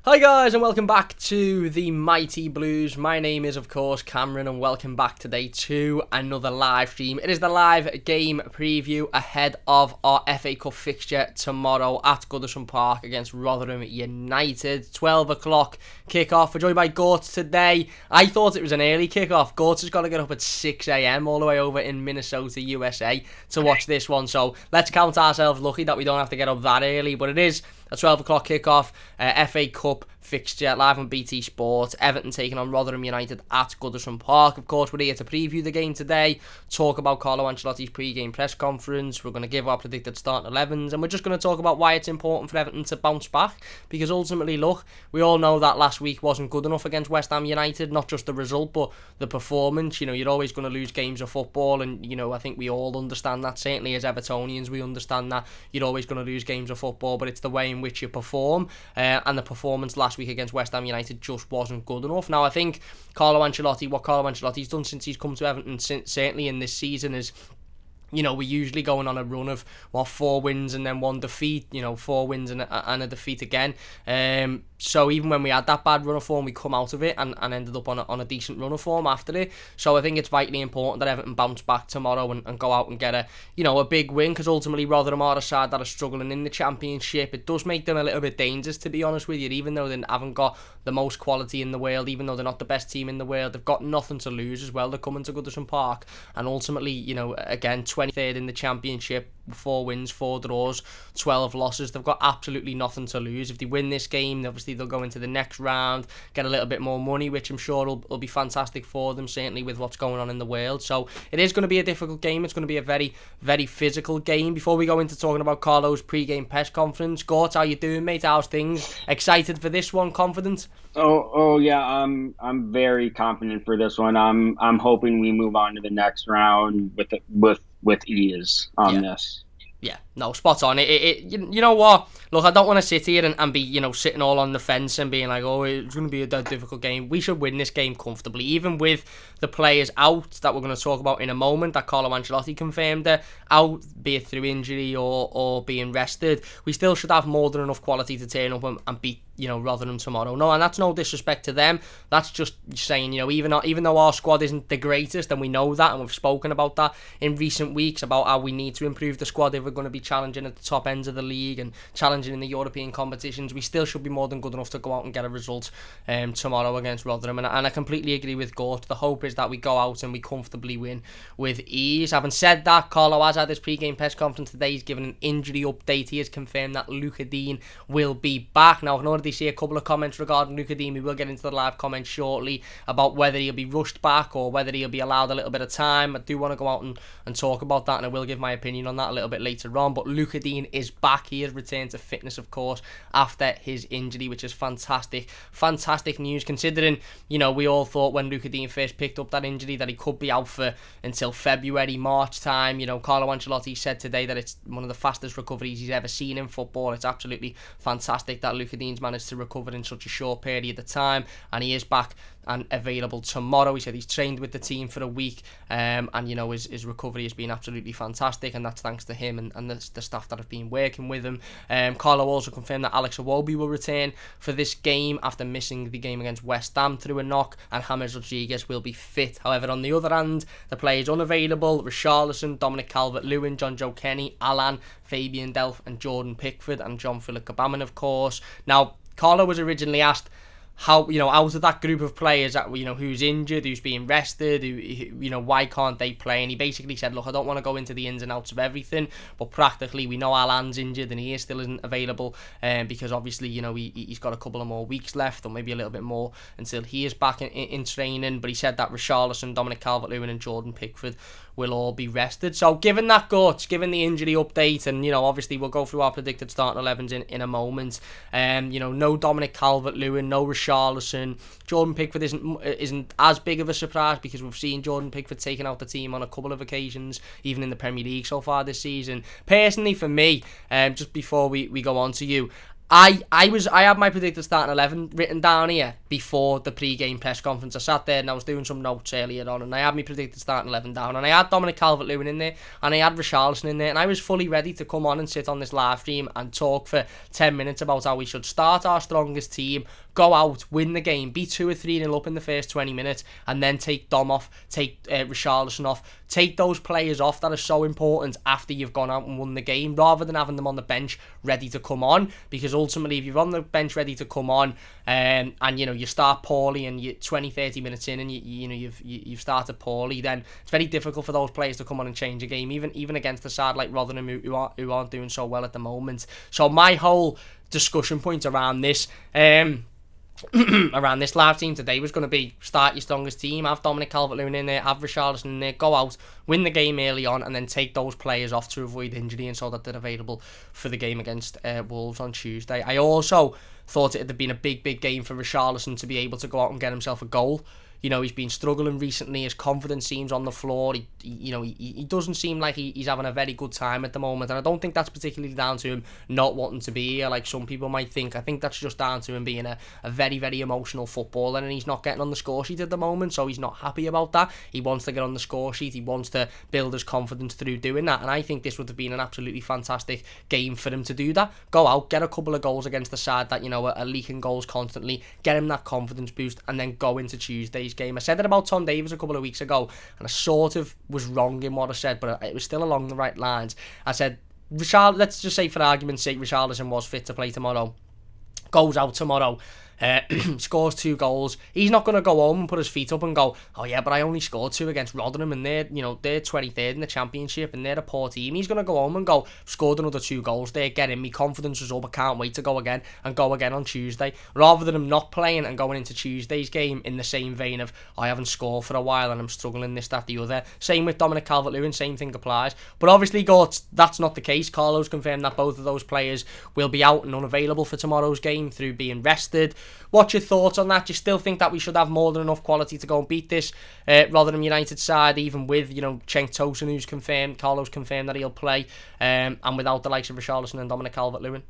Hi guys and welcome back to the Mighty Blues. My name is of course Cameron and welcome back today to another live stream. It is the live game preview ahead of our FA Cup fixture tomorrow at Goodison Park against Rotherham United. 12 o'clock kickoff. We're joined by Gort today. I thought it was an early kickoff. Gort has got to get up at 6 a.m. all the way over in Minnesota, USA to watch this one. So let's count ourselves lucky that we don't have to get up that early, but it is a 12 o'clock kickoff, FA Cup fixture live on BT Sport. Everton taking on Rotherham United at Goodison Park. Of course, we're here to preview the game today, talk about Carlo Ancelotti's pre-game press conference. We're going to give our predicted starting 11s, and we're just going to talk about why it's important for Everton to bounce back, because ultimately, look, we all know that last week wasn't good enough against West Ham United, not just the result, but the performance. You know, you're always going to lose games of football, and, you know, I think we all understand that. Certainly as Evertonians, we understand that you're always going to lose games of football, but it's the way in which you perform, and the performance last week against West Ham United just wasn't good enough. Now, I think what Carlo Ancelotti's done since he's come to Everton, certainly in this season, is, you know, we're usually going on a run of 4 wins and then 1 defeat, 4 wins and a defeat again. So even when we had that bad run of form, we come out of it and ended up on a decent run of form after it. So I think it's vitally important that Everton bounce back tomorrow and go out and get a big win, because ultimately Rotherham are a side that are struggling in the Championship. It does make them a little bit dangerous, to be honest with you, even though they haven't got the most quality in the world, even though they're not the best team in the world. They've got nothing to lose as well. They're coming to Goodison Park, and ultimately, again, 23rd in the Championship, 4 wins, 4 draws, 12 losses. They've got absolutely nothing to lose. If they win this game, obviously they'll go into the next round, get a little bit more money, which I'm sure will be fantastic for them, certainly with what's going on in the world. So it is going to be a difficult game. It's going to be a very, very physical game. Before we go into talking about Carlo's pre-game press conference, Gort, how you doing, mate? How's things? Excited for this one? Confident? Oh yeah, I'm very confident for this one. I'm hoping we move on to the next round with ease on this. Yeah, no, spot on. You know what? Look, I don't want to sit here and be, sitting all on the fence and being like, oh, it's going to be a dead difficult game. We should win this game comfortably, even with the players out that we're going to talk about in a moment, that Carlo Ancelotti confirmed out, be it through injury or being rested. We still should have more than enough quality to turn up and beat, Rotherham tomorrow. No, and that's no disrespect to them. That's just saying, even though our squad isn't the greatest, and we know that, and we've spoken about that in recent weeks, about how we need to improve the squad if we're going to be challenging at the top ends of the league and challenging in the European competitions, we still should be more than good enough to go out and get a result tomorrow against Rotherham. And I completely agree with Gort. The hope is that we go out and we comfortably win with ease. Having said that, Carlo has had his pre-game press conference today. He's given an injury update. He has confirmed that Luca Digne will be back. Now, I can already see a couple of comments regarding Luca Digne. We will get into the live comments shortly about whether he'll be rushed back or whether he'll be allowed a little bit of time. I do want to go out and talk about that, and I will give my opinion on that a little bit later on. But Luca Digne is back. He has returned to fitness, of course, after his injury, which is fantastic. Fantastic news, considering, we all thought when Luca Digne first picked up that injury that he could be out for until February, March time. Carlo Ancelotti said today that it's one of the fastest recoveries he's ever seen in football. It's absolutely fantastic that Luca Digne's managed to recover in such a short period of time, and he is back and available tomorrow. He said he's trained with the team for a week, and his recovery has been absolutely fantastic, and that's thanks to him and the staff that have been working with him. Carlo also confirmed that Alex Iwobi will return for this game after missing the game against West Ham through a knock, and James Rodriguez will be fit. However, on the other hand, the players unavailable: Richarlison, Dominic Calvert-Lewin, John Joe Kenny, Alan, Fabian Delph and Jordan Pickford, and John Philip Cabamin, of course. Now, Carlo was originally asked how, out of that group of players that, who's injured, who's being rested, who, why can't they play? And he basically said, look, I don't want to go into the ins and outs of everything, but practically we know Alan's injured and he still isn't available, because obviously, he's got a couple of more weeks left, or maybe a little bit more, until he is back in training. But he said that Richarlison, Dominic Calvert-Lewin and Jordan Pickford will all be rested. So given that, Guts, given the injury update, and obviously we'll go through our predicted starting 11s in a moment, no Dominic Calvert-Lewin, no Richarlison. Jordan Pickford isn't as big of a surprise, because we've seen Jordan Pickford taking out the team on a couple of occasions, even in the Premier League so far this season. Personally, for me, just before we go on to you, I had my predicted starting 11 written down here before the pre-game press conference. I sat there and I was doing some notes earlier on, and I had my predicted starting 11 down, and I had Dominic Calvert-Lewin in there, and I had Richarlison in there, and I was fully ready to come on and sit on this live stream and talk for 10 minutes about how we should start our strongest team, go out, win the game, be 2 or 3-0 up in the first 20 minutes, and then take Dom off, take Richarlison off, take those players off that are so important after you've gone out and won the game, rather than having them on the bench ready to come on. Because ultimately, if you're on the bench ready to come on, and you know you start poorly and you're 20-30 minutes in and you've started poorly, then it's very difficult for those players to come on and change a game, even against a side like Rotherham who aren't doing so well at the moment. So my whole discussion point around this around this live team today was going to be: start your strongest team, have Dominic Calvert-Lewin in there, have Richarlison in there, go out, win the game early on, and then take those players off to avoid injury and so that they're available for the game against Wolves on Tuesday. I also thought it had been a big game for Richarlison to be able to go out and get himself a goal. You know, he's been struggling recently. His confidence seems on the floor. He doesn't seem like he's having a very good time at the moment. And I don't think that's particularly down to him not wanting to be here, like some people might think. I think that's just down to him being a very emotional footballer, and he's not getting on the score sheet at the moment, so he's not happy about that. He wants to get on the score sheet. He wants to build his confidence through doing that. And I think this would have been an absolutely fantastic game for him to do that. Go out, get a couple of goals against the side that, you know, are leaking goals constantly, get him that confidence boost, and then go into Tuesday's game. I said it about Tom Davies a couple of weeks ago, and I sort of was wrong in what I said, but it was still along the right lines. I said, let's just say for argument's sake, Richarlison was fit to play tomorrow, goes out tomorrow, scores 2 goals. He's not going to go home and put his feet up and go, oh yeah, but I only scored 2 against Rotherham and they're 23rd in the Championship and they're a poor team. He's going to go home and go, scored another 2 goals there, get in, me confidence is up, I can't wait to go again on Tuesday, rather than him not playing and going into Tuesday's game in the same vein of, I haven't scored for a while and I'm struggling this, that, the other. Same with Dominic Calvert-Lewin, same thing applies. But obviously, that's not the case. Carlo's confirmed that both of those players will be out and unavailable for tomorrow's game through being rested. What's your thoughts on that? Do you still think that we should have more than enough quality to go and beat this Rotherham United side, even with, Cenk Tosun, who's confirmed, Carlo's confirmed that he'll play, and without the likes of Richarlison and Dominic Calvert-Lewin?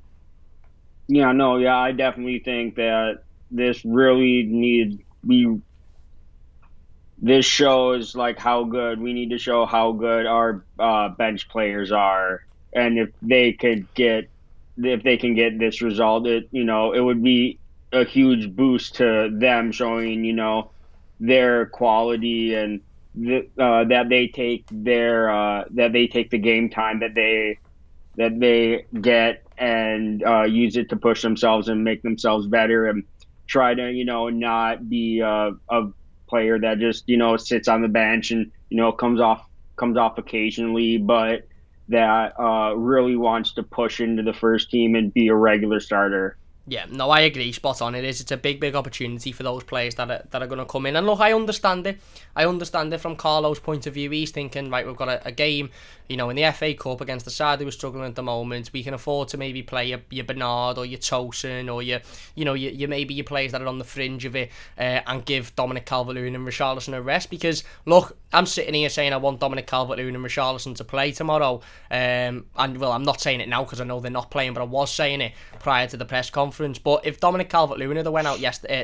I definitely think that this really this shows like how good we need to show how good our bench players are, and if they can get this result, it would be a huge boost to them, showing their quality and that they take the game time that they get and use it to push themselves and make themselves better, and try to not be a player that just sits on the bench and comes off occasionally, but that really wants to push into the first team and be a regular starter. Yeah, no, I agree, spot on. It's a big opportunity for those players that are going to come in. And look, I understand it from Carlo's point of view. He's thinking, right, we've got a game, in the FA Cup against the side who are struggling at the moment. We can afford to maybe play your Bernard or your Tosun or your maybe your players that are on the fringe of it, and give Dominic Calvert-Lewin and Richarlison a rest. Because look, I'm sitting here saying I want Dominic Calvert-Lewin and Richarlison to play tomorrow. And well, I'm not saying it now because I know they're not playing, but I was saying it prior to the press conference. But if Dominic Calvert-Lewin had went out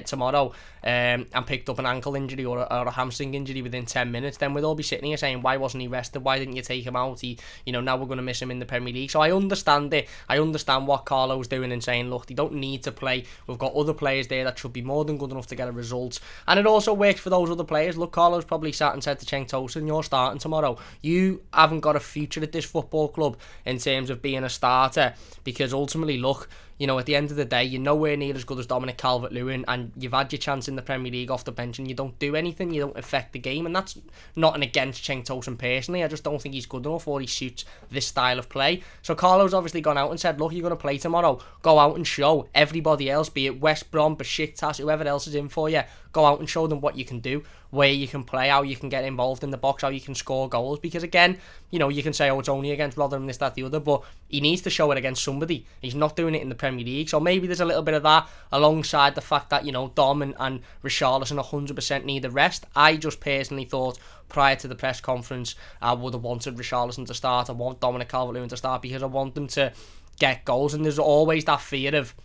tomorrow and picked up an ankle injury or a hamstring injury within 10 minutes, then we'd all be sitting here saying, why wasn't he rested? Why didn't you take him out? Now we're going to miss him in the Premier League. So I understand it. I understand what Carlo's doing and saying, look, they don't need to play. We've got other players there that should be more than good enough to get a result. And it also works for those other players. Look, Carlo's probably sat and said to Cenk Tosun, you're starting tomorrow. You haven't got a future at this football club in terms of being a starter, because ultimately, look, at the end of the day, you're nowhere near as good as Dominic Calvert-Lewin, and you've had your chance in the Premier League off the bench and you don't do anything, you don't affect the game. And that's not an against Cenk Tosun personally. I just don't think he's good enough or he suits this style of play. So Carlo's obviously gone out and said, look, you're going to play tomorrow. Go out and show everybody else, be it West Brom, Besiktas, whoever else is in for you. Go out and show them what you can do, where you can play, how you can get involved in the box, how you can score goals. Because again, you can say, oh, it's only against Rotherham, this, that, the other, but he needs to show it against somebody. He's not doing it in the Premier League. So maybe there's a little bit of that alongside the fact that, Dom and Richarlison 100% need a rest. I just personally thought prior to the press conference, I would have wanted Richarlison to start. I want Dominic Calvert-Lewin to start because I want them to get goals. And there's always that fear of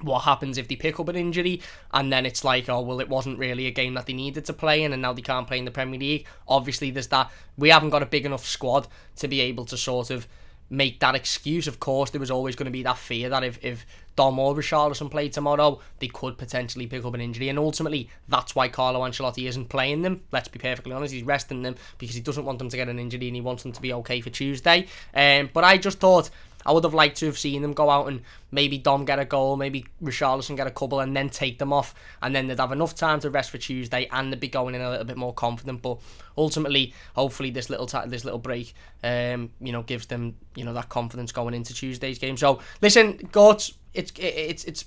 what happens if they pick up an injury and then it's like, oh, well, it wasn't really a game that they needed to play in and now they can't play in the Premier League. Obviously, there's that. We haven't got a big enough squad to be able to sort of make that excuse. Of course, there was always going to be that fear that if Dom or Richarlison played tomorrow, they could potentially pick up an injury, and ultimately that's why Carlo Ancelotti isn't playing them. Let's be perfectly honest, he's resting them because he doesn't want them to get an injury and he wants them to be okay for Tuesday. But I just thought I would have liked to have seen them go out and maybe Dom get a goal, maybe Richarlison get a couple, and then take them off, and then they'd have enough time to rest for Tuesday, and they'd be going in a little bit more confident. But ultimately, hopefully, this little break, gives them, that confidence going into Tuesday's game. So listen, Gorts, it's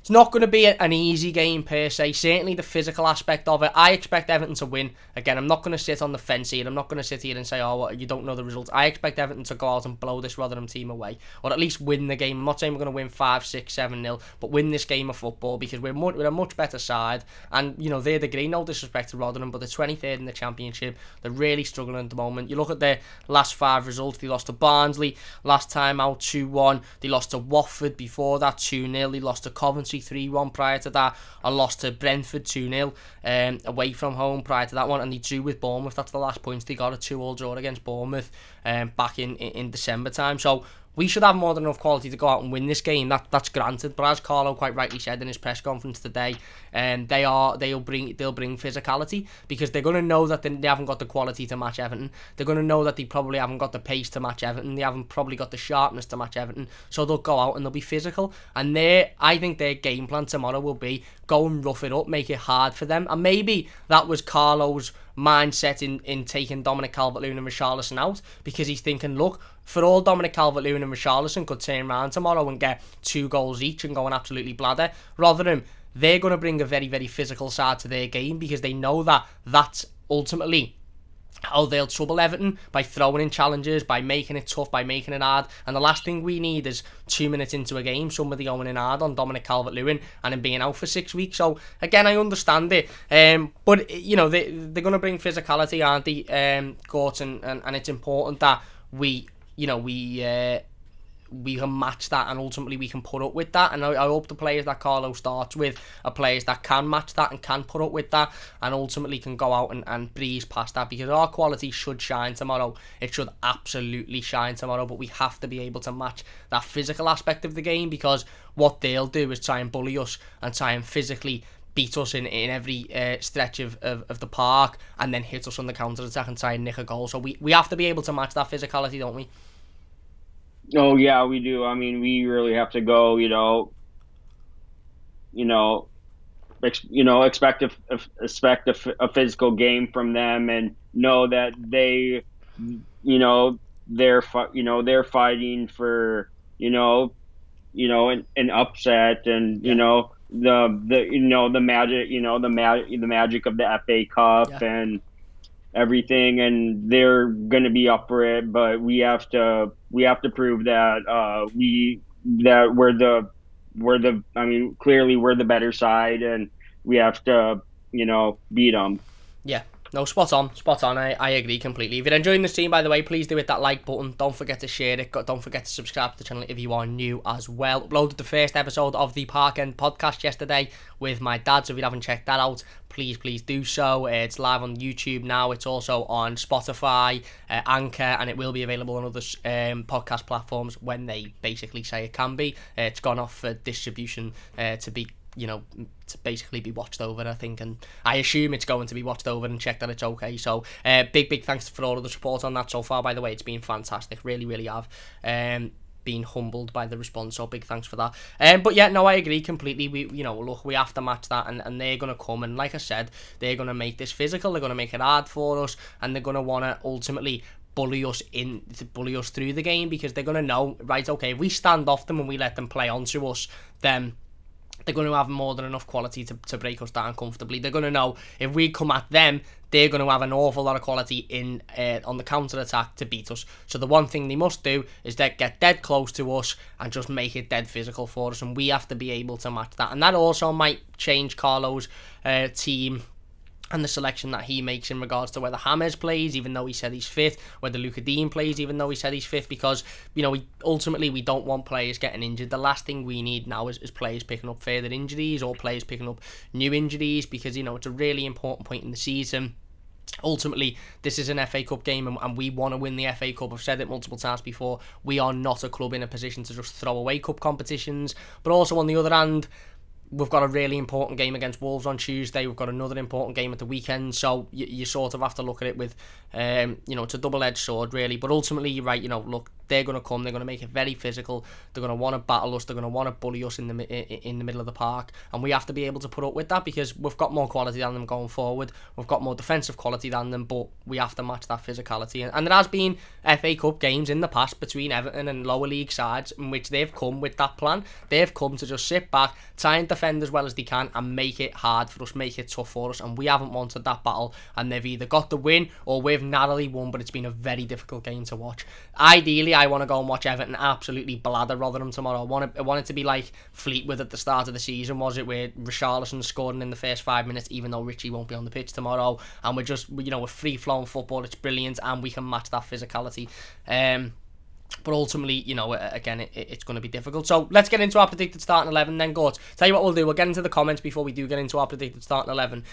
not going to be an easy game per se. Certainly the physical aspect of it. I expect Everton to win. Again, I'm not going to sit on the fence here. I'm not going to sit here and say, oh, well, you don't know the results. I expect Everton to go out and blow this Rotherham team away, or at least win the game. I'm not saying we're going to win 5, 6, 7-0, but win this game of football because we're a much better side. And, they're the green. No disrespect to Rotherham, but they're 23rd in the Championship. They're really struggling at the moment. You look at their last 5 results. They lost to Barnsley last time out 2-1. They lost to Watford before that 2-0. They lost to Coventry 3-1 prior to that. I lost to Brentford 2-0 away from home prior to that one, and they drew with Bournemouth. That's the last points they got, a 2-2 draw against Bournemouth back in December time. So we should have more than enough quality to go out and win this game. That's granted. But as Carlo quite rightly said in his press conference today, they'll bring physicality because they're going to know that they haven't got the quality to match Everton. They're going to know that they probably haven't got the pace to match Everton. They haven't probably got the sharpness to match Everton. So they'll go out and they'll be physical. And I think their game plan tomorrow will be go and rough it up, make it hard for them. And maybe that was Carlo's mindset in taking Dominic Calvert-Lewin and Richarlison out, because he's thinking, look, for all Dominic Calvert-Lewin and Richarlison could turn around tomorrow and get 2 goals each and go and absolutely blather Rotherham, they're going to bring a very, very physical side to their game because they know that that's ultimately how they'll trouble Everton, by throwing in challenges, by making it tough, by making it hard. And the last thing we need is 2 minutes into a game somebody going in hard on Dominic Calvert-Lewin and him being out for 6 weeks. So again, I understand it, but they're going to bring physicality, aren't they, Gort, and it's important that we can match that, and ultimately we can put up with that. And I hope the players that Carlo starts with are players that can match that and can put up with that, and ultimately can go out and breeze past that, because our quality should shine tomorrow. It should absolutely shine tomorrow, but we have to be able to match that physical aspect of the game, because what they'll do is try and bully us and try and physically beat us in every stretch of the park, and then hit us on the counter-attack and try and nick a goal. So we have to be able to match that physicality, don't we? Oh yeah, we do. I mean, we really have to go. Expect a physical game from them, and know that they're fighting for an upset, and the magic of the FA Cup and everything, and they're going to be up for it. But we have to prove that clearly we're the better side, and we have to beat them. Yeah. No, spot on. I agree completely. If you're enjoying this team, by the way, please do hit that like button. Don't forget to share it. Don't forget to subscribe to the channel if you are new as well. Uploaded the first episode of the Park End podcast yesterday with my dad, so if you haven't checked that out, please do so. It's live on YouTube now. It's also on Spotify, Anchor, and it will be available on other podcast platforms when they basically say it can be. It's gone off for distribution to be to basically be watched over, I think, and I assume it's going to be watched over and check that it's okay. So big thanks for all of the support on that so far. By the way, it's been fantastic, really have been humbled by the response, so big thanks for that. But yeah, no, I agree completely. We have to match that, and they're going to come, and like I said, they're going to make this physical, they're going to make it hard for us, and they're going to want to ultimately bully us through the game, because they're going to know, right, okay, if we stand off them and we let them play onto us, then they're going to have more than enough quality to break us down comfortably. They're going to know if we come at them, they're going to have an awful lot of quality on the counter-attack to beat us. So the one thing they must do is get dead close to us and just make it dead physical for us, and we have to be able to match that. And that also might change Carlo's team and the selection that he makes in regards to whether James plays, even though he said he's fit, whether Luca Digne plays, even though he said he's fit, because, ultimately we don't want players getting injured. The last thing we need now is players picking up further injuries or players picking up new injuries, because, it's a really important point in the season. Ultimately, this is an FA Cup game and we want to win the FA Cup. I've said it multiple times before. We are not a club in a position to just throw away cup competitions. But also, on the other hand, we've got a really important game against Wolves on Tuesday. We've got another important game at the weekend. So you sort of have to look at it with, it's a double-edged sword, really. But ultimately, you're right. Look, they're going to come. They're going to make it very physical. They're going to want to battle us. They're going to want to bully us in the middle of the park. And we have to be able to put up with that, because we've got more quality than them going forward. We've got more defensive quality than them, but we have to match that physicality. And there has been FA Cup games in the past between Everton and lower league sides in which they've come with that plan. They've come to just sit back, try and defend as well as they can, and make it hard for us, make it tough for us. And we haven't wanted that battle, and they've either got the win or we've narrowly won, but it's been a very difficult game to watch. Ideally, I want to go and watch Everton absolutely blather Rotherham tomorrow. I want it to be like Fleetwood at the start of the season, was it, where Richarlison scoring in the first 5 minutes, even though Richie won't be on the pitch tomorrow, and we're free-flowing football. It's brilliant, and we can match that physicality. But ultimately, again, it's going to be difficult. So let's get into our predicted starting 11 then, Gort. Tell you what we'll do. We'll get into the comments before we do get into our predicted starting 11.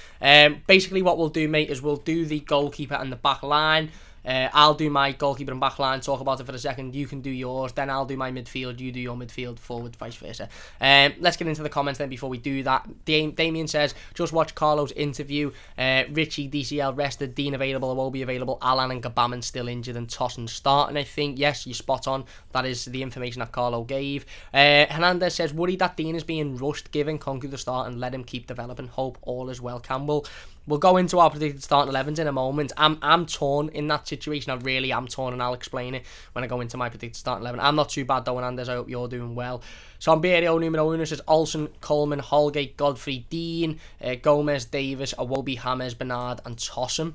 Basically, what we'll do, mate, is we'll do the goalkeeper and the back line. I'll do my goalkeeper and back line, talk about it for a second. You can do yours. Then I'll do my midfield. You do your midfield, forward, vice versa. Let's get into the comments then before we do that. Damien says, just watch Carlo's interview. Richie, DCL rested. Dean available, will be available. Alan and Gabaman still injured and Tossen starting, I think. Yes, you're spot on. That is the information that Carlo gave. Hernandez says, worried that Dean is being rushed, giving Conku the start and let him keep developing. Hope all is well, Campbell. We'll go into our predicted starting 11s in a moment. I'm torn in that situation. I really am torn, and I'll explain it when I go into my predicted starting 11. I'm not too bad though, Hernandez. I hope you're doing well. So Samberio numero uno says Olsen, Coleman, Holgate, Godfrey, Dean, Gomez, Davis, Awobi, James, Bernard, and Tossen.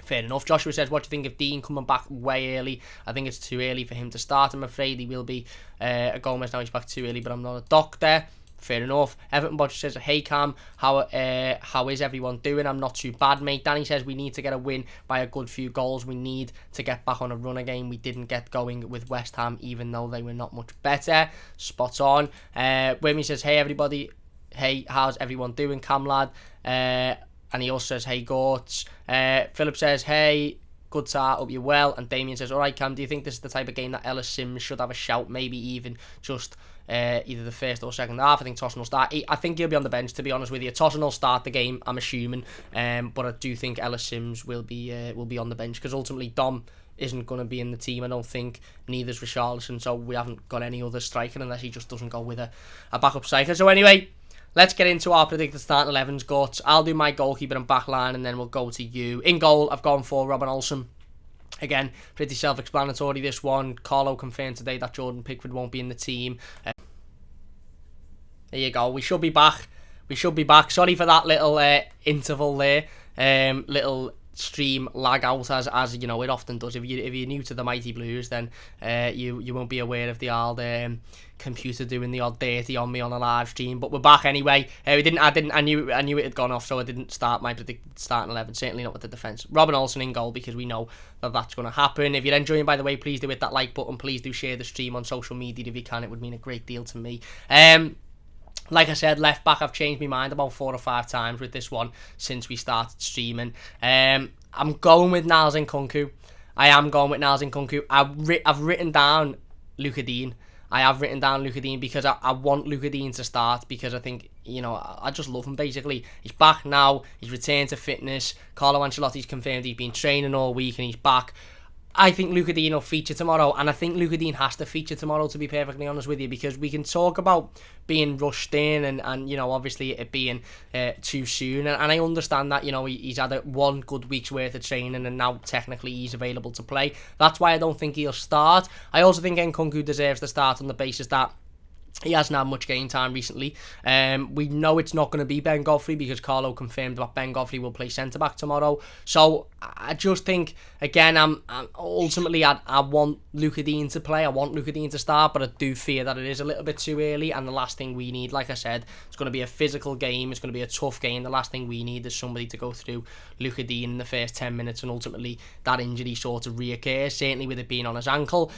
Fair enough. Joshua says, what do you think of Dean coming back way early? I think it's too early for him to start. I'm afraid he will be a Gomez now. He's back too early, but I'm not a doctor. Fair enough. Everton Bodger says, hey Cam, how is everyone doing? I'm not too bad, mate. Danny says, we need to get a win by a good few goals. We need to get back on a run again. We didn't get going with West Ham, even though they were not much better. Spot on. Wimmy says, hey everybody. Hey, how's everyone doing, Cam lad? And he also says, hey Gorts. Philip says, hey, good start, hope you're well. And Damien says, alright Cam, do you think this is the type of game that Ellis Sims should have a shout, maybe even just either the first or second half? I think Tossen will start. I think he'll be on the bench, to be honest with you. Tossen will start the game, I'm assuming, but I do think Ellis Sims will be on the bench, because ultimately Dom isn't going to be in the team, I don't think. Neither's Richarlison, so we haven't got any other striker unless he just doesn't go with a backup striker. So anyway, let's get into our predicted starting 11s, Guts. I'll do my goalkeeper and back line, and then we'll go to you. In goal, I've gone for Robin Olsen. Again, pretty self-explanatory, this one. Carlo confirmed today that Jordan Pickford won't be in the team. There you go. We should be back. Sorry for that little interval there. Little stream lag out, as you know it often does. If you're new to the Mighty Blues, then you won't be aware of the old computer doing the odd dirty on me on a live stream. But we're back anyway. I knew it had gone off, so I didn't start my predicted starting 11. Certainly not with the defence. Robin Olsen in goal, because we know that's going to happen. If you're enjoying, by the way, please do hit that like button. Please do share the stream on social media if you can. It would mean a great deal to me. Like I said, left back, I've changed my mind about 4 or 5 times with this one since we started streaming. I'm going with Niles Nkunku. I am going with Niles Nkunku. I've written down Luca Digne. I have written down Luca Digne because I want Luca Digne to start, because I think, I just love him, basically. He's back now. He's returned to fitness. Carlo Ancelotti's confirmed he's been training all week and he's back. I think Luca Digne will feature tomorrow, and I think Luca Digne has to feature tomorrow, to be perfectly honest with you, because we can talk about being rushed in and obviously it being too soon, and I understand that, he's had one good week's worth of training and now technically he's available to play. That's why I don't think he'll start. I also think Nkunku deserves to start on the basis that he hasn't had much game time recently. We know it's not going to be Ben Godfrey, because Carlo confirmed that Ben Godfrey will play centre-back tomorrow. So I just think, again, I'm ultimately I want Luca Dean to play. I want Luca Dean to start, but I do fear that it is a little bit too early. And the last thing we need, like I said, it's going to be a physical game. It's going to be a tough game. The last thing we need is somebody to go through Luca Dean in the first 10 minutes and ultimately that injury sort of reoccurs, certainly with it being on his ankle.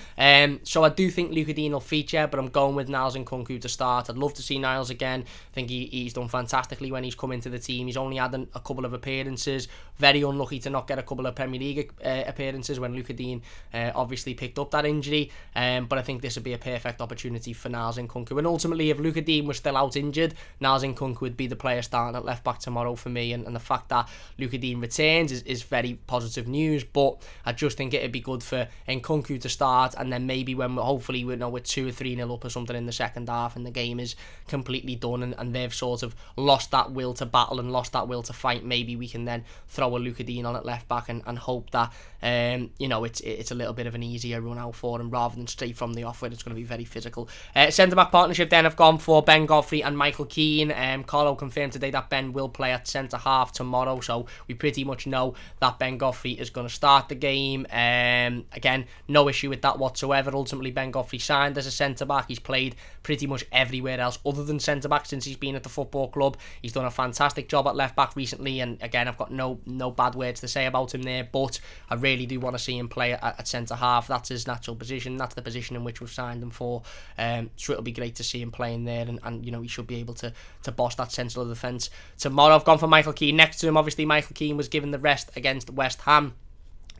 So I do think Luca Dean will feature, but I'm going with Niles Nkunku to start. I'd love to see Niles again. I think he's done fantastically when he's come into the team. He's only had a couple of appearances. Very unlucky to not get a couple of Premier League appearances when Luca Dean obviously picked up that injury. But I think this would be a perfect opportunity for Niles Nkunku. And ultimately, if Luca Dean was still out injured, Niles Nkunku would be the player starting at left back tomorrow for me. And the fact that Luca Dean returns is very positive news. But I just think it'd be good for Nkunku to start, and then maybe when hopefully we're 2 or 3-0 up or something in the second half and the game is completely done and they've sort of lost that will to battle and lost that will to fight, maybe we can then throw a Luca Dean on at left back and hope that it's a little bit of an easier run out for him rather than straight from the off where it's going to be very physical. Centre back partnership then have gone for Ben Godfrey and Michael Keane. Carlo confirmed today that Ben will play at centre half tomorrow, so we pretty much know that Ben Godfrey is going to start the game. Again, no issue with that whatsoever. Ultimately, Ben Godfrey signed as a centre back. He's played pretty much everywhere else other than centre back since he's been at the football club. He's done a fantastic job at left back recently, and again, I've got no bad words to say about him there, but I really do want to see him play at centre half. That's his natural position. That's the position in which we've signed him for. So it'll be great to see him playing there, and he should be able to boss that central defence tomorrow. I've gone for Michael Keane next to him. Obviously, Michael Keane was given the rest against West Ham.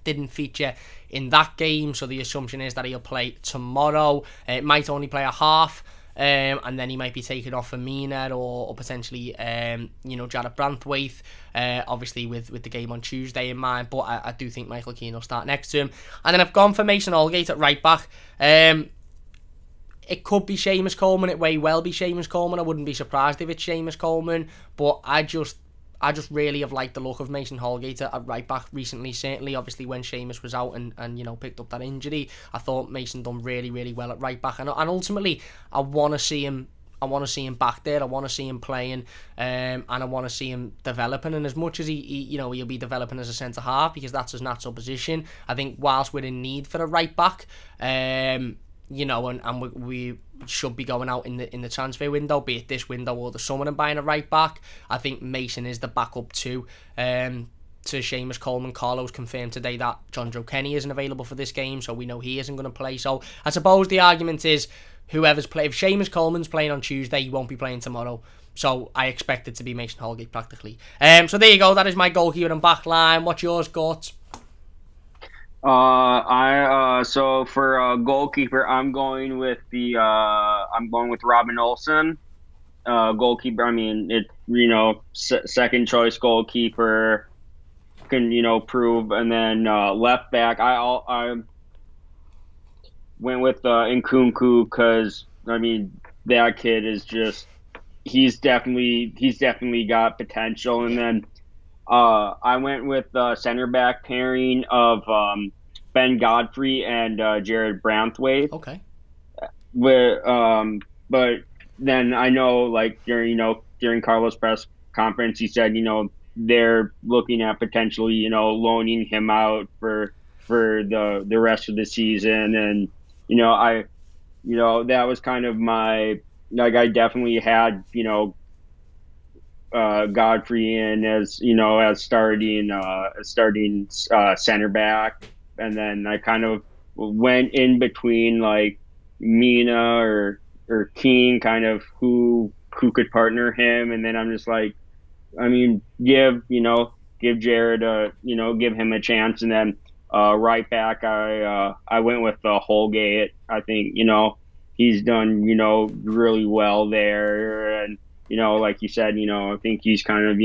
Didn't feature in that game, so the assumption is that he'll play tomorrow. It might only play a half, and then he might be taken off for Mina or potentially Jared Branthwaite, obviously with the game on Tuesday in mind, but I do think Michael Keane will start next to him. And then I've gone for Mason Holgate at right back. It could be Seamus Coleman. It may well be Seamus Coleman. I wouldn't be surprised if it's Seamus Coleman, but I just really have liked the look of Mason Holgate at right back recently. Certainly, obviously, when Seamus was out and picked up that injury, I thought Mason done really, really well at right back. And ultimately, I want to see him. I want to see him back there. I want to see him playing, and I want to see him developing. And as much as he'll be developing as a centre half because that's his natural position, I think whilst we're in need for a right back, and we should be going out in the transfer window, be it this window or the summer, and buying a right back. I think Mason is the backup to Seamus Coleman. Carlo's confirmed today that John Joe Kenny isn't available for this game, so we know he isn't going to play. So I suppose the argument is whoever's playing. If Seamus Coleman's playing on Tuesday, he won't be playing tomorrow. So I expect it to be Mason Holgate practically. So there you go. That is my goalkeeper and back line. What's yours, Gort? So for goalkeeper, I'm going with Robin Olsen. Goalkeeper, I mean, second choice goalkeeper can prove, and then left back, I went with Nkunku because I mean that kid is just he's definitely got potential, and then I went with the center back pairing of Ben Godfrey and Jared Branthwaite. Okay. But then I know, during Carlos' press conference, he said, they're looking at potentially, loaning him out for the rest of the season, and that was kind of my I definitely had Godfrey in as starting center back, and then I kind of went in between Mina or Keane, kind of who could partner him, and then I'm just give Jared give him a chance, and then right back I went with Holgate. I think he's done really well there, and like you said, I think he's kind of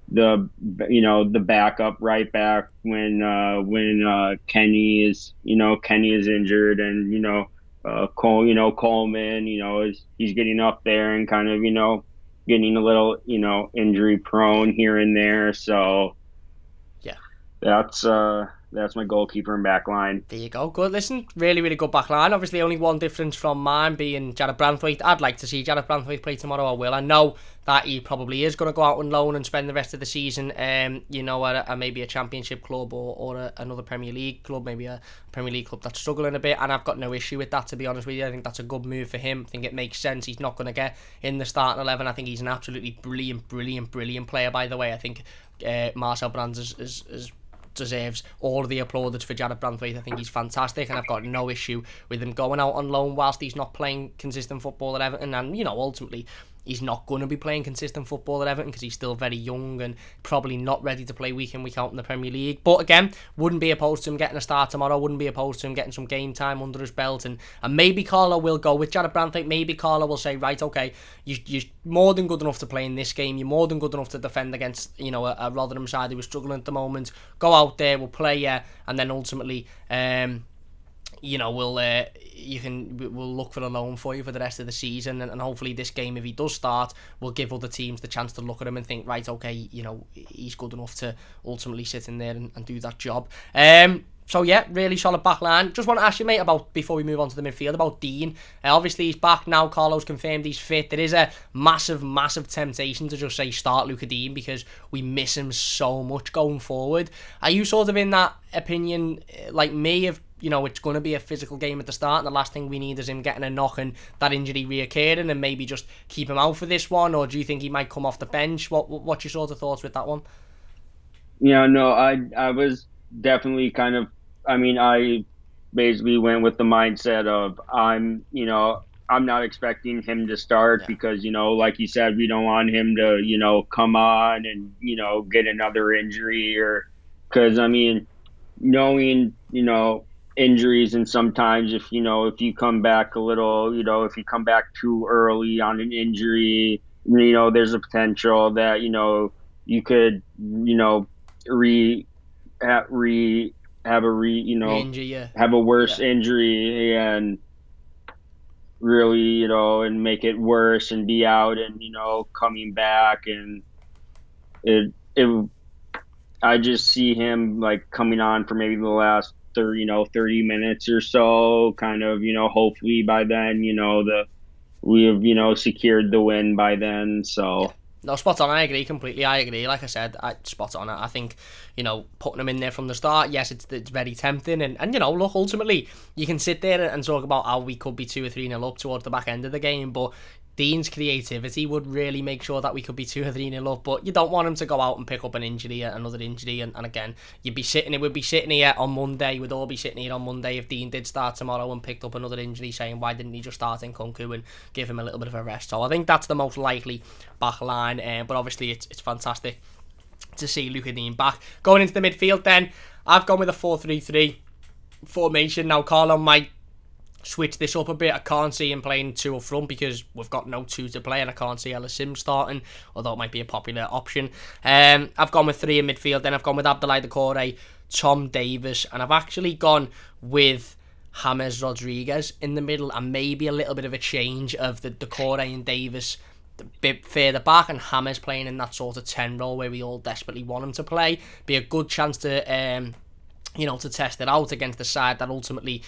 the backup right back when Kenny is injured, and Coleman he's getting up there and kind of getting a little injury prone here and there. So yeah, that's that's my goalkeeper and back line. There you go. Good. Listen, really, really good back line. Obviously, only one difference from mine being Jared Branthwaite. I'd like to see Jared Branthwaite play tomorrow. I will. I know that he probably is going to go out on loan and spend the rest of the season, at maybe a Championship club or another Premier League club, maybe a Premier League club that's struggling a bit. And I've got no issue with that, to be honest with you. I think that's a good move for him. I think it makes sense. He's not going to get in the starting 11. I think he's an absolutely brilliant player, by the way. I think Marcel Brands is deserves all of the applaudits for Jared Branthwaite. I think he's fantastic, and I've got no issue with him going out on loan whilst he's not playing consistent football at Everton. And ultimately he's not going to be playing consistent football at Everton because he's still very young and probably not ready to play week in, week out in the Premier League. But again, wouldn't be opposed to him getting a start tomorrow, wouldn't be opposed to him getting some game time under his belt. And maybe Carlo will go with Jared Branthwaite. Maybe Carlo will say, right, okay, you're more than good enough to play in this game. You're more than good enough to defend against, a Rotherham side who was struggling at the moment. Go out there, we'll play you, and then ultimately, we'll look for a loan for you for the rest of the season, and hopefully this game, if he does start, will give other teams the chance to look at him and think, right, okay, he's good enough to ultimately sit in there and do that job. So yeah, really solid back line. Just want to ask you, mate, before we move on to the midfield, about Digne. Obviously he's back now. Carlo's confirmed he's fit. There is a massive temptation to just say start Luca Digne because we miss him so much going forward. Are you sort of in that opinion like me of, it's going to be a physical game at the start, and the last thing we need is him getting a knock and that injury reoccurring, and maybe just keep him out for this one? Or do you think he might come off the bench? What's your sort of thoughts with that one? No, I was definitely I basically went with the mindset of I'm not expecting him to start because, like you said, we don't want him to, come on and, get another injury because, knowing, injuries, and sometimes if you come back a little, if you come back too early on an injury, there's a potential that, you could, have a worse injury and really, and make it worse and be out and, coming back. And I just see him like coming on for maybe the last 30 minutes or so, kind of, hopefully by then, we have, secured the win by then. So. Yeah. No, spot on. I agree completely. I agree. Like I said, spot on. I think, putting him in there from the start, yes, it's very tempting. And look, ultimately, you can sit there and talk about how we could be 2 or 3-0 up towards the back end of the game, but Dean's creativity would really make sure that we could be 2 or 3-0 up. But you don't want him to go out and pick up another injury. And again, we'd be sitting here on Monday. We'd all be sitting here on Monday if Dean did start tomorrow and picked up another injury, saying, why didn't he just start in Nkunku and give him a little bit of a rest? So I think that's the most likely back line. But obviously, it's fantastic to see Luca Digne back. Going into the midfield then, I've gone with a 4-3-3 formation. Now, Carlo might switch this up a bit. I can't see him playing 2 up front because we've got no 2 to play, and I can't see Ellis Sims starting, although it might be a popular option. I've gone with 3 in midfield. Then I've gone with Abdoulaye Doucouré, Tom Davies, and I've actually gone with James Rodriguez in the middle, and maybe a little bit of a change of the Doucouré and Davies a bit further back, and James playing in that sort of 10 role where we all desperately want him to play. Be a good chance to to test it out against the side that ultimately,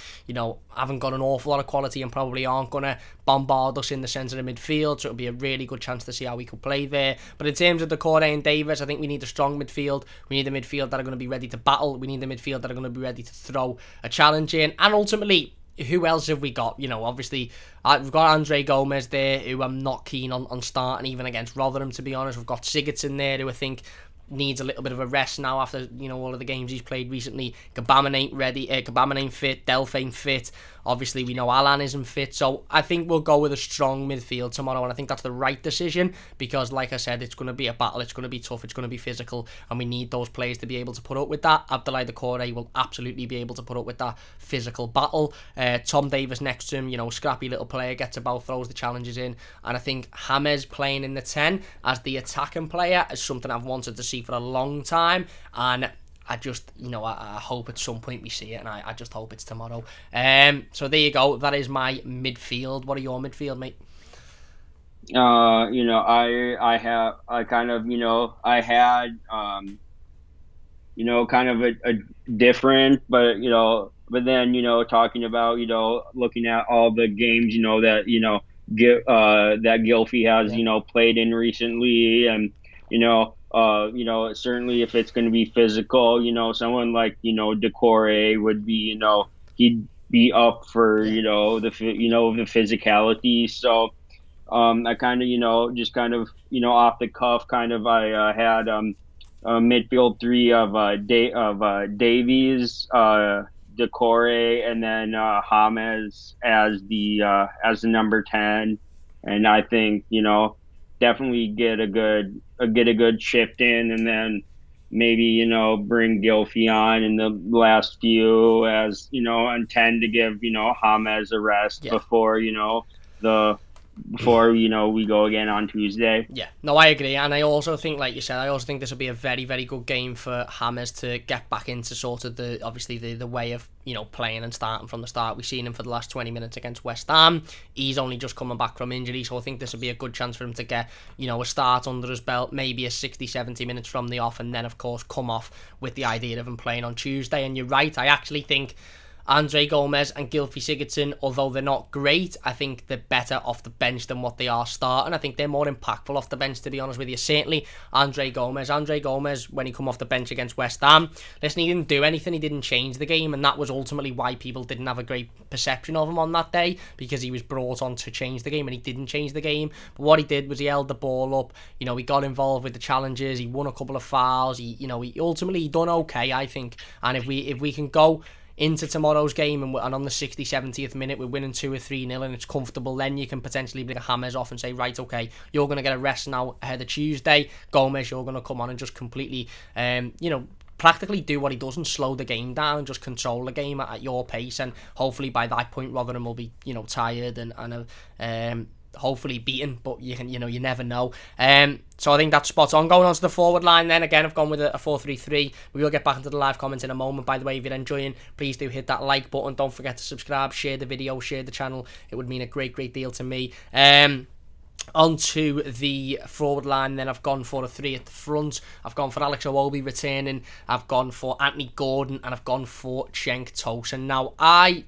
haven't got an awful lot of quality and probably aren't going to bombard us in the centre of midfield. So it'll be a really good chance to see how we could play there. But in terms of Doucouré and Davies, I think we need a strong midfield. We need a midfield that are going to be ready to battle. We need a midfield that are going to be ready to throw a challenge in. And ultimately, who else have we got? Obviously, we've got Andre Gomez there, who I'm not keen on starting even against Rotherham, to be honest. We've got Sigurdsson there, who I think needs a little bit of a rest now after all of the games he's played recently. Gbamin ain't ready. Gbamin ain't fit. Delph ain't fit. Obviously, we know Alan isn't fit. So I think we'll go with a strong midfield tomorrow, and I think that's the right decision because, like I said, it's going to be a battle. It's going to be tough. It's going to be physical, and we need those players to be able to put up with that. Abdoulaye Doucouré will absolutely be able to put up with that physical battle. Tom Davies next to him, scrappy little player, gets about, throws the challenges in, and I think James playing in the 10 as the attacking player is something I've wanted to see for a long time, and I just, I hope at some point we see it, and I just hope it's tomorrow. So there you go. That is my midfield. What are your midfield, mate? kind of a different, but then talking about looking at all the games that that Gylfi has Yeah. played in recently, and certainly if it's going to be physical, someone like Decore would be he'd be up for Yeah. the physicality. So I kind of, just kind of, off the cuff, kind of, I had midfield three of Davies, Decore, and then James as the number 10. And I think definitely get a good shift in, and then maybe bring Gylfi on in the last few as and tend to give James a rest Yeah. before the before we go again on Tuesday. Yeah, no, I agree, and I also think, like you said, I also think this will be a very, very good game for James to get back into sort of the way of playing and starting from the start. We've seen him for the last 20 minutes against West Ham. He's only just coming back from injury, so I think this will be a good chance for him to get a start under his belt, maybe a 60-70 minutes from the off, and then of course come off with the idea of him playing on Tuesday. And you're right, I actually think Andre Gomes and Gylfi Sigurdsson, although they're not great, I think they're better off the bench than what they are starting. I think they're more impactful off the bench, to be honest with you. Certainly Andre Gomes, when he come off the bench against West Ham, listen, he didn't do anything, he didn't change the game, and that was ultimately why people didn't have a great perception of him on that day, because he was brought on to change the game, and he didn't change the game. But what he did was he held the ball up, he got involved with the challenges, he won a couple of fouls, he ultimately done okay, I think. And if we can go into tomorrow's game and on the 60th, 70th minute we're winning 2 or 3-0 and it's comfortable, then you can potentially bring James off and say, right, okay, you're going to get a rest now ahead of Tuesday. Gomes, you're going to come on and just completely practically do what he does and slow the game down and just control the game at your pace. And hopefully by that point Rotherham will be tired and hopefully beaten, but you never know. So I think that's spot on. Going on to the forward line then, again, I've gone with a 4-3-3. We will get back into the live comments in a moment. By the way, if you're enjoying, please do hit that like button. Don't forget to subscribe, share the video, share the channel. It would mean a great deal to me. Onto the forward line then, I've gone for a 3 at the front. I've gone for Alex Iwobi returning, I've gone for Anthony Gordon, and I've gone for Cenk Tosun. Now, I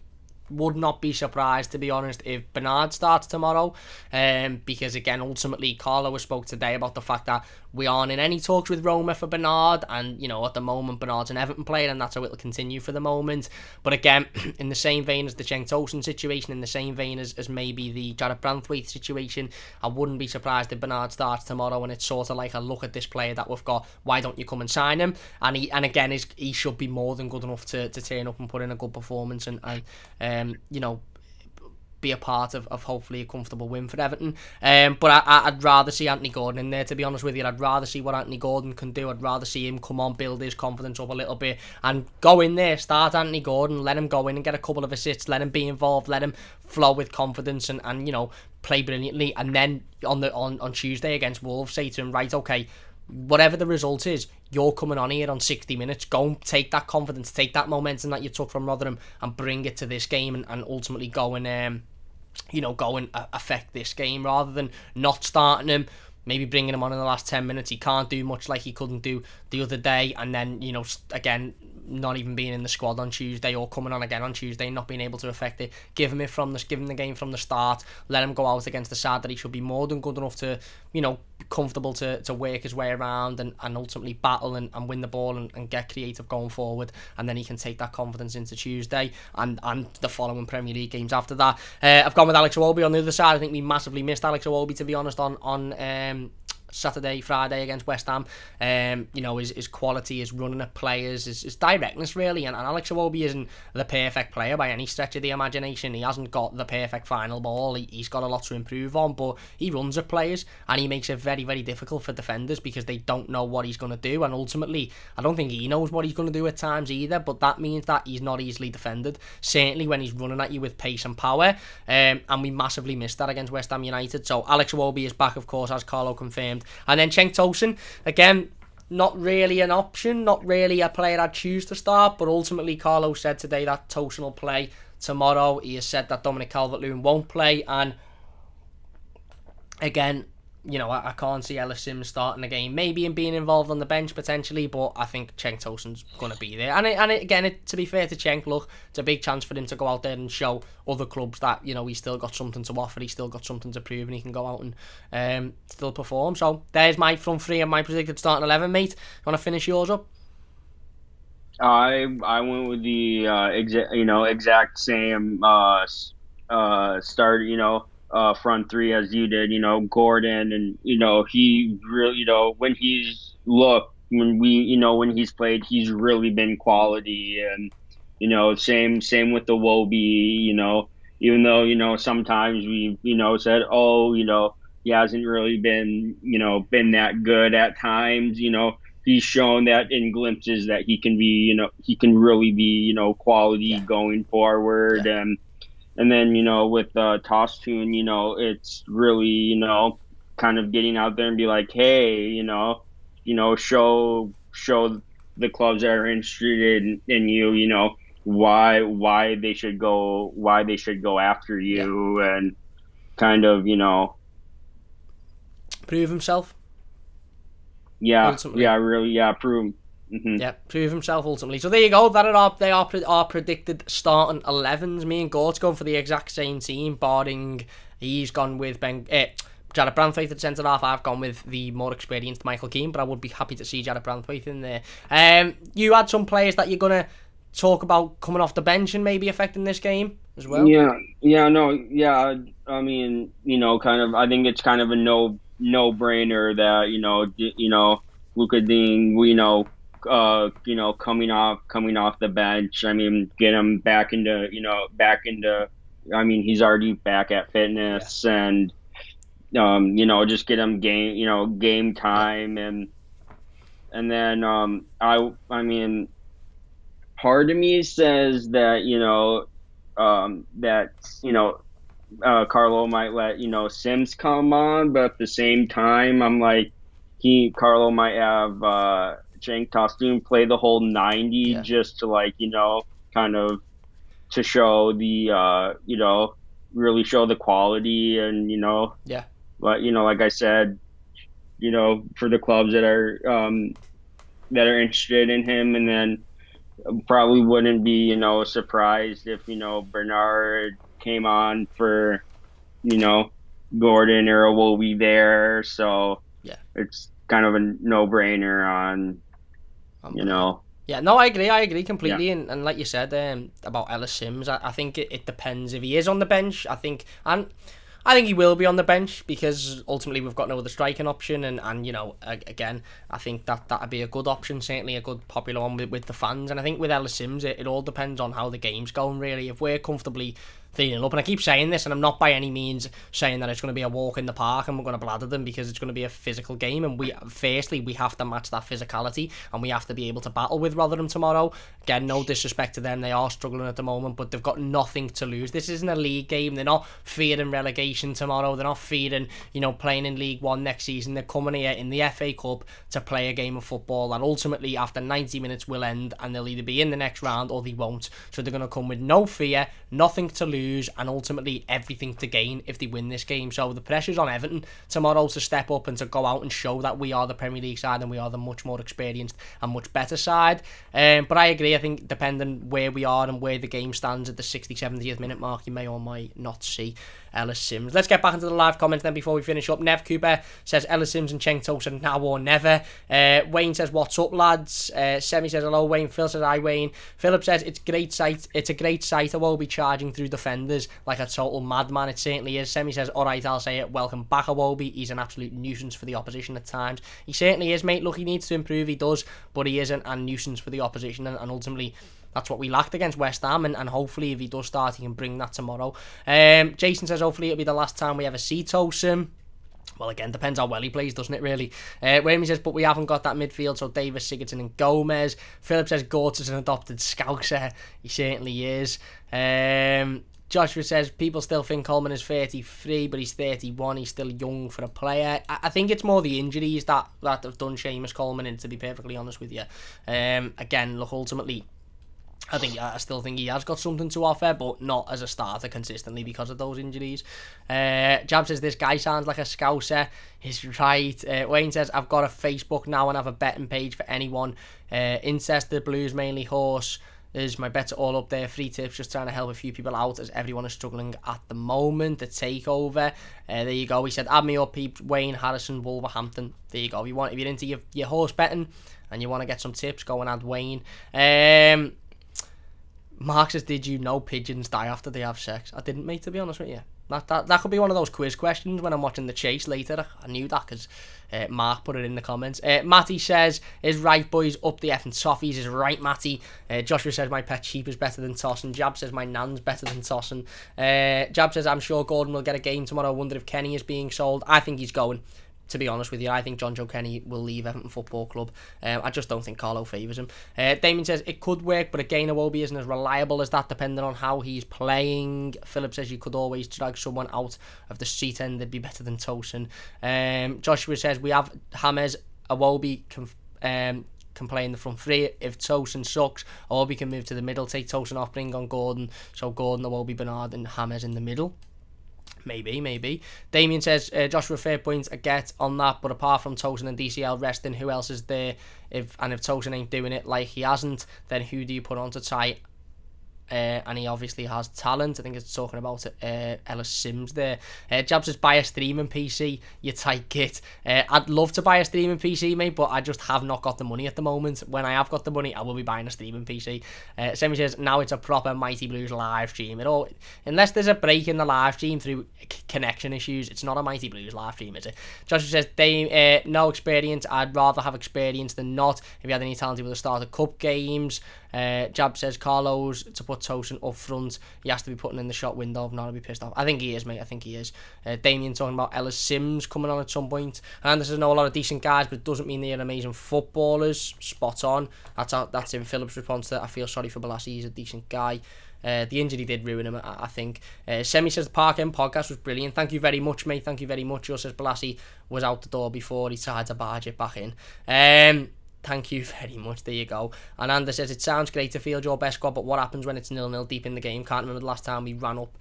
would not be surprised, to be honest, if Bernard starts tomorrow, because again, ultimately Carlo spoke today about the fact that we aren't in any talks with Roma for Bernard, and at the moment Bernard's an Everton player, and that's how it'll continue for the moment. But again, in the same vein as the Cenk Tosun situation, in the same vein as maybe the Jared Branthwaite situation, I wouldn't be surprised if Bernard starts tomorrow, and it's sort of like a look at this player that we've got, why don't you come and sign him? And again he should be more than good enough to turn up and put in a good performance and be a part of hopefully a comfortable win for Everton. But I'd rather see Anthony Gordon in there, to be honest with you. I'd rather see what Anthony Gordon can do. I'd rather see him come on, build his confidence up a little bit, and go in there, start Anthony Gordon, let him go in and get a couple of assists, let him be involved, let him flow with confidence and play brilliantly. And then on Tuesday against Wolves, say to him, right, okay, whatever the result is, you're coming on here on 60 minutes. Go and take that confidence, take that momentum that you took from Rotherham and bring it to this game and ultimately go and affect this game, rather than not starting him, maybe bringing him on in the last 10 minutes. He can't do much like he couldn't do the other day, and then again, not even being in the squad on Tuesday, or coming on again on Tuesday and not being able to affect it. Give him the game from the start. Let him go out against the side that he should be more than good enough to, comfortable to work his way around and ultimately battle and win the ball and get creative going forward. And then he can take that confidence into Tuesday and the following Premier League games after that. I've gone with Alex Iwobi on the other side. I think we massively missed Alex Iwobi, to be honest, on Saturday, Friday against West Ham. His quality, his running at players, his directness really, and Alex Iwobi isn't the perfect player by any stretch of the imagination. He hasn't got the perfect final ball. He's got a lot to improve on, but he runs at players and he makes it very, very difficult for defenders because they don't know what he's going to do, and ultimately I don't think he knows what he's going to do at times either, but that means that he's not easily defended, certainly when he's running at you with pace and power, and we massively missed that against West Ham United. So Alex Iwobi is back, of course, as Carlo confirmed. And then Cenk Tosun, again, not really an option, not really a player I'd choose to start, but ultimately Carlo said today that Tosun will play tomorrow. He has said that Dominic Calvert-Lewin won't play, and again, I can't see Ellis Sims starting the game, maybe and being involved on the bench potentially, but I think Cenk Tosun's going to be there. Again, to be fair to Cenk, look, it's a big chance for him to go out there and show other clubs that, he's still got something to offer, he's still got something to prove, and he can go out and still perform. So there's my front three and my predicted starting 11, mate. You want to finish yours up? I went with the exact same start, front three as you did, Gordon, and he really, when he's played, he's really been quality. And same with the Wobie, even though sometimes we've said, oh, he hasn't really been that good at times. He's shown that in glimpses that he can be, he can really be, quality going forward. Yeah. And then, with Tostun, it's really, kind of getting out there and be like, hey, show the clubs that are interested in you, why they should go after you, and kind of, prove himself. Yeah, ultimately. Prove. Mm-hmm. Yeah, prove himself ultimately. So there you go. They are our predicted starting 11s. Me and Gort's going for the exact same team, barring he's gone with Jared Branthwaite at centre half. I've gone with the more experienced Michael Keane, but I would be happy to see Jared Branthwaite in there. You had some players that you're gonna talk about coming off the bench and maybe affecting this game as well. I mean, kind of. I think it's kind of a no-brainer that Luka Digne, coming off the bench. I mean, get him back into. I mean, he's already back at fitness, and just get him game time, and then I mean, part of me says that Carlo might let Sims come on, but at the same time, I'm like, Carlo might have Cenk Tosun play the whole 90 just to kind of to show the really show the quality, and but like I said, for the clubs that are interested in him, and then probably wouldn't be surprised if Bernard came on for Gordon, or will be there. So it's kind of a no-brainer on Yeah, no, I agree completely. And like you said about Ellis Sims, I think it depends if he is on the bench. I think he will be on the bench, because ultimately we've got no other striking option, and again, I think that'd be a good option, certainly a good popular one with the fans. And I think with Ellis Sims, it all depends on how the game's going, really. If we're comfortably 3-0 up, and I keep saying this, and I'm not by any means saying that it's going to be a walk in the park and we're going to blather them, because it's going to be a physical game, and we have to match that physicality, and we have to be able to battle with Rotherham tomorrow. Again, no disrespect to them, they are struggling at the moment, but they've got nothing to lose. This isn't a league game. They're not fearing relegation tomorrow. They're not fearing playing in League One next season. They're coming here in the FA Cup to play a game of football that ultimately after 90 minutes will end, and they'll either be in the next round or they won't. So they're going to come with no fear, nothing to lose, and ultimately everything to gain if they win this game. So the pressure's on Everton tomorrow to step up and to go out and show that we are the Premier League side, and we are the much more experienced and much better side. But I agree, I think depending where we are and where the game stands at the 60th, 70th minute mark, you may or might not see Ellis Sims. Let's get back into the live comments then before we finish up. Nev Cooper says Ellis Sims and Cenk Tosun now or never. Wayne says, what's up, lads? Semi says, hello, Wayne. Phil says, hi, Wayne. Philip says, it's a great sight. I will be charging through defenders like a total madman. It certainly is. Semi says, alright, I'll say it. Welcome back, Iwobi. He's an absolute nuisance for the opposition at times. He certainly is, mate. Look, he needs to improve. He does, but he isn't a nuisance for the opposition, and ultimately that's what we lacked against West Ham, and hopefully if he does start, he can bring that tomorrow. Jason says, hopefully it'll be the last time we ever see Tosun. Well, again, depends how well he plays, doesn't it, really? Remy says, but we haven't got that midfield, so Davis, Sigurdsson and Gomez. Philip says, Gortz is an adopted Scouser. He certainly is. Joshua says, people still think Coleman is 33, but he's 31. He's still young for a player. I think it's more the injuries that have done Seamus Coleman in, to be perfectly honest with you. Again, look, ultimately, I still think he has got something to offer, but not as a starter consistently because of those injuries. Jab says, this guy sounds like a scouser. He's right. Wayne says, I've got a Facebook now and have a betting page for anyone interested. Blues mainly horse. There's my bets all up there. Free tips, just trying to help a few people out as everyone is struggling at the moment. The takeover. There you go. He said, add me up, peeps. Wayne, Harrison, Wolverhampton. There you go. If you're into your horse betting and you want to get some tips, go and add Wayne. Mark says, did you know pigeons die after they have sex? I didn't, mate, to be honest with you. That could be one of those quiz questions when I'm watching The Chase later. I knew that because Mark put it in the comments. Matty says, is right, boys, up the effing toffees. Is right, Matty. Joshua says, my pet sheep is better than tossing. Jab says, my nan's better than tossing. Jab says, I'm sure Gordon will get a game tomorrow. I wonder if Kenny is being sold. I think he's going. To be honest with you, I think John Joe Kenny will leave Everton Football Club. I just don't think Carlo favours him. Damien says, it could work, but again, Iwobi isn't as reliable as that, depending on how he's playing. Philip says, you could always drag someone out of the street end. They'd be better than Tosin. Joshua says, we have James, Iwobi can play in the front three. If Tosin sucks, Iwobi can move to the middle, take Tosin off, bring on Gordon. So Gordon, Iwobi, Bernard and James in the middle. Maybe. Damien says, Joshua, fair points I get on that, but apart from Tosin and DCL resting, who else is there? If Tosin ain't doing it like he hasn't, then who do you put on to try? And he obviously has talent. I think it's talking about Ellis Sims there. Jab says, buy a streaming PC, you tight git. I'd love to buy a streaming PC, mate, but I just have not got the money at the moment. When I have got the money, I will be buying a streaming PC. Semi says, now it's a proper Mighty Blues live stream. Unless there's a break in the live stream through connection issues, it's not a Mighty Blues live stream, is it? Joshua says, no experience. I'd rather have experience than not. If you had any talent, he would have started cup games. Jab says, Carlos, to put Tosin up front, he has to be putting in the shot window. If not, I'll be pissed off. I think he is, mate. I think he is. Damien talking about Ellis Sims coming on at some point. And there's know a lot of decent guys, but it doesn't mean they're amazing footballers. Spot on. That's in Philip's response to that. I feel sorry for Balassi. He's a decent guy. The injury did ruin him, I think. Semi says, the Park End podcast was brilliant. Thank you very much, mate. Thank you very much. Yours says, Balassi was out the door before he tried to barge it back in. Thank you very much. There you go. And Anders says, it sounds great to field your best squad, but what happens when it's 0-0 deep in the game? Can't remember the last time we ran up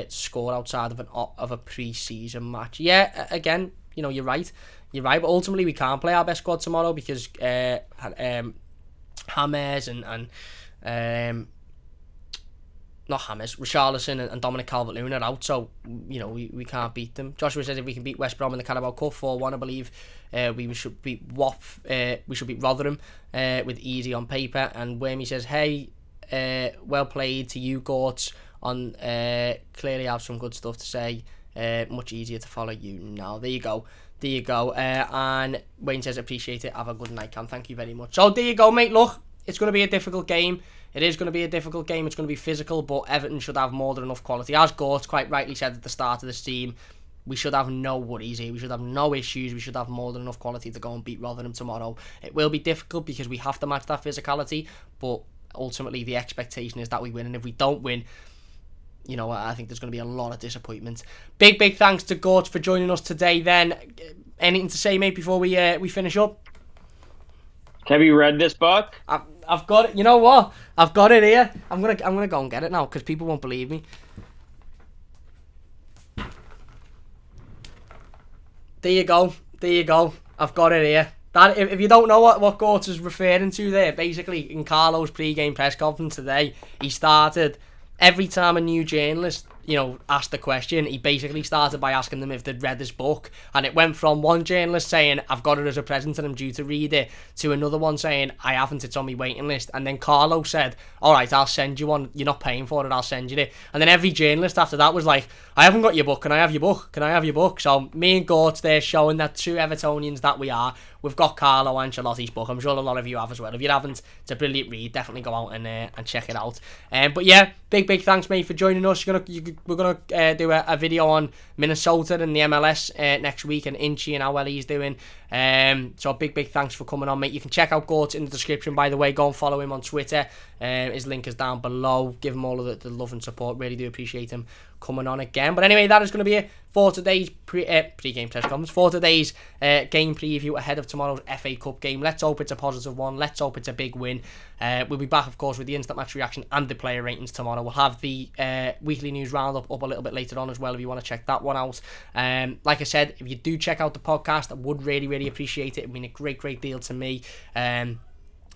score outside of a pre-season match. Yeah, again, you're right. But ultimately we can't play our best squad tomorrow because James and not James, Richarlison and Dominic Calvert-Lewin are out, so we can't beat them. Joshua says, if we can beat West Brom in the Carabao Cup 4-1, I believe we should beat we should beat Rotherham with easy on paper. And Wormy says, hey, well played to you, Gorts. On clearly have some good stuff to say. Much easier to follow you now. There you go. And Wayne says, appreciate it. Have a good night, Cam. Thank you very much. So there you go, mate. Look, it's going to be a difficult game. It is going to be a difficult game. It's going to be physical, but Everton should have more than enough quality. As Gort quite rightly said at the start of the stream, we should have no worries here. We should have no issues. We should have more than enough quality to go and beat Rotherham tomorrow. It will be difficult because we have to match that physicality, but ultimately the expectation is that we win. And if we don't win, I think there's going to be a lot of disappointment. Big thanks to Gort for joining us today then. Anything to say, mate, before we finish up? Have you read this book? I've got it. You know what? I've got it here. I'm gonna go and get it now because people won't believe me. There you go. I've got it here. That if you don't know what Gort is referring to there, basically in Carlo's pre-game press conference today, he started every time a new journalist asked the question, he basically started by asking them if they'd read his book, and it went from one journalist saying, I've got it as a present and I'm due to read it, to another one saying, I haven't, it's on my waiting list. And then Carlo said, alright, I'll send you one, you're not paying for it, I'll send you it. And then every journalist after that was like, I haven't got your book, can I have your book? So me and Gort there showing that true Evertonians that we are, we've got Carlo Ancelotti's book. I'm sure a lot of you have as well. If you haven't, it's a brilliant read. Definitely go out and check it out. But yeah, big thanks, mate, for joining us. We're gonna do a video on Minnesota and the MLS next week, and Inchy and how well he's doing. So big thanks for coming on, mate. You can check out Gort in the description, by the way. Go and follow him on Twitter. His link is down below. Give him all of the love and support. Really do appreciate him coming on again. But anyway, that is going to be it for today's pre-game press conference, for today's game preview ahead of tomorrow's FA Cup game. Let's hope it's a positive one. Let's hope it's a big win. We'll be back, of course, with the instant match reaction and the player ratings tomorrow. We'll have the weekly news roundup up a little bit later on as well if you want to check that one out. Like I said, if you do check out the podcast, I would really, really appreciate it. It'd mean a great, great deal to me.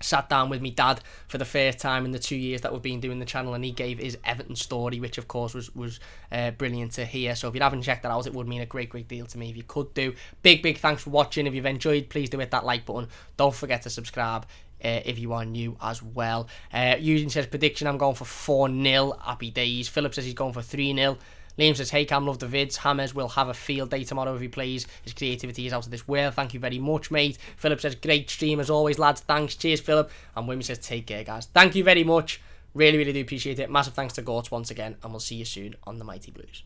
Sat down with me dad for the first time in the 2 years that we've been doing the channel, and he gave his Everton story, which of course was brilliant to hear. So if you haven't checked that out, it would mean a great, great deal to me if you could do. Big thanks for watching. If you've enjoyed, please do hit that like button. Don't forget to subscribe if you are new as well. Eugene says prediction, I'm going for 4-0. Happy days. Philip says he's going for 3-0. Liam says, hey Cam, love the vids. Hammers will have a field day tomorrow if he plays. His creativity is out of this world. Thank you very much, mate. Philip says, great stream as always, lads. Thanks. Cheers, Philip. And Wimmy says, take care, guys. Thank you very much. Really, really do appreciate it. Massive thanks to Gortz once again. And we'll see you soon on the Mighty Blues.